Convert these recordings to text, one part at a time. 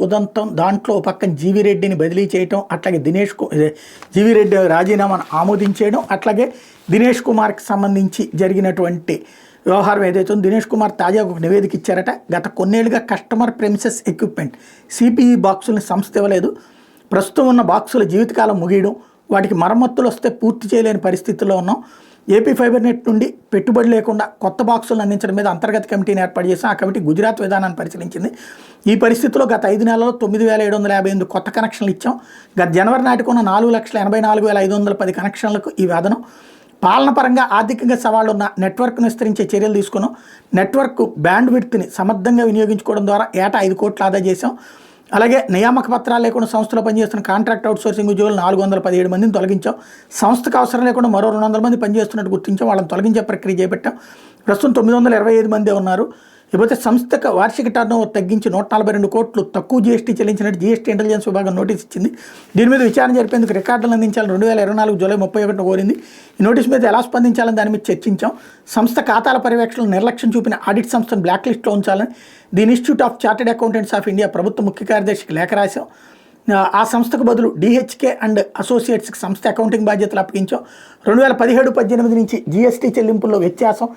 ఉదంతం, దాంట్లో పక్కన జీవీ రెడ్డిని బదిలీ చేయటం, అట్లాగే జీవీ రెడ్డి రాజీనామాను ఆమోదించేయడం, అట్లాగే దినేష్ కుమార్కి సంబంధించి జరిగినటువంటి వ్యవహారం ఏదైతే ఉందో దినేష్ కుమార్ తాజాగా ఒక నివేదిక ఇచ్చారట. గత కొన్నేళ్లుగా కస్టమర్ ప్రెమిసెస్ ఎక్విప్మెంట్ సిపిఈ బాక్సుల్ని సంస్థ ఇవ్వలేదు. ప్రస్తుతం ఉన్న బాక్సుల జీవితకాలం ముగియడం, వాటికి మరమ్మతులు వస్తే పూర్తి చేయలేని పరిస్థితుల్లో ఉన్నాం. ఏపీ ఫైబర్ నెట్ నుండి పెట్టుబడి లేకుండా కొత్త బాక్సులను అందించడం మీద అంతర్గత కమిటీని ఏర్పాటు చేశాం. ఆ కమిటీ గుజరాత్ విధానాన్ని పరిశీలించింది. ఈ పరిస్థితుల్లో గత 5 నెలల్లో 9,758 కొత్త కనెక్షన్లు ఇచ్చాం. గత జనవరి నాటికి ఉన్న 4,84,510 కనెక్షన్లకు ఈ వేదనం. పాలన పరంగా ఆర్థికంగా సవాళ్ళు ఉన్న నెట్వర్క్ను విస్తరించే చర్యలు తీసుకున్నాం. నెట్వర్క్ బ్యాండ్ విడ్త్ని సమర్థంగా వినియోగించుకోవడం ద్వారా ఏటా 5 కోట్లు ఆదా చేశాం. అలాగే నియామక పత్రాలు లేకుండా సంస్థలో పనిచేస్తున్న కాంట్రాక్ట్ అవుట్సోర్సింగ్ ఉద్యోగులు 417 మందిని తొలగించాం. సంస్థకు అవసరం లేకుండా మరో 200 మంది పనిచేస్తున్నట్టు గుర్తించాం. వాళ్ళని తొలగించే ప్రక్రియ చేపట్టాం. ప్రస్తుతం 925 మందే ఉన్నారు. ఇకపోతే సంస్థకు వార్షిక టర్నోవర్ తగ్గించి 142 కోట్లు తక్కువ జీఎస్టీ చెల్లించినట్టు జీఎస్టీ ఇంటెలిజెన్స్ విభాగం నోటీస్ ఇచ్చింది. దీని మీద విచారణ జరిపేందుకు రికార్డులు అందించాలని 2024 జూలై 31 కోరింది. ఈ నోటీస్ మీద ఎలా స్పందించాలని దాని మీద చర్చించాం. సంస్థ ఖాతాల పర్యవేక్షణలో నిర్లక్ష్యం చూపిన ఆడిట్ సంస్థను బ్లాక్ లిస్ట్లో ఉంచాలని the institute of chartered accountants of India ప్రభుత్వ ముఖ్య కార్యదర్శికి లేఖ రాశాం. ఆ సంస్థకు బదులు డిహెచ్కే అండ్ అసోసియేట్స్కి సంస్థ అకౌంటింగ్ బాధ్యతలు అప్పగించాం. 2017-18 నుంచి జీఎస్టీ చెల్లింపుల్లో వ్యత్యాసం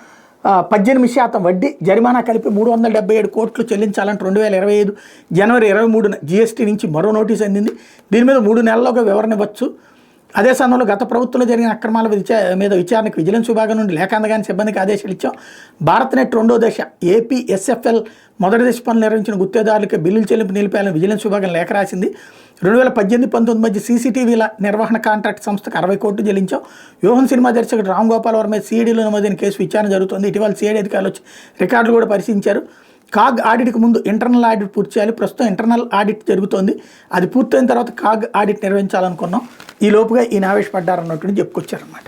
18% వడ్డీ జరిమానా కలిపి 377 కోట్లు చెల్లించాలని 2025 జనవరి 23న జీఎస్టీ నుంచి మరో నోటీస్ అందింది. దీని మీద 3 నెలల్లోగా వివరణ ఇవ్వచ్చు. అదే సమయంలో గత ప్రభుత్వంలో జరిగిన అక్రమాల మీద విచారణకు విజిలెన్స్ విభాగం నుండి లేఖ అందగానే సిబ్బందికి ఆదేశాలు ఇచ్చాం. భారత్ నెట్ రెండో దశ ఏపీఎస్ఎఫ్ఎల్ మొదటి దశ పనులు నిర్వహించిన గుత్తేదారులకి బిల్లులు చెల్లింపు నిలిపేయాలని విజిలెన్స్ విభాగం లేఖ రాసింది. 2018-19 మధ్య సీసీటీవీల నిర్వహణ కాంట్రాక్ట్ సంస్థకు 60 కోట్లు చెల్లించాం. వ్యూహం సినిమా దర్శకుడు రామ్ గోపాల్ వర్మ సిఐడిలో నమోదైన కేసు విచారణ జరుగుతుంది. ఇటీవల సిఐడి అధికారులు వచ్చి రికార్డులు కూడా పరిశీలించారు. కాగ్ ఆడిట్కి ముందు ఇంటర్నల్ ఆడిట్ పూర్తి చేయాలి. ప్రస్తుతం ఇంటర్నల్ ఆడిట్ జరుగుతోంది. అది పూర్తయిన తర్వాత కాగ్ ఆడిట్ నిర్వహించాలనుకున్నాం. ఈ లోపుగా ఈయన ఆవేశపడ్డారన్నట్టు చెప్పుకొచ్చారన్నమాట.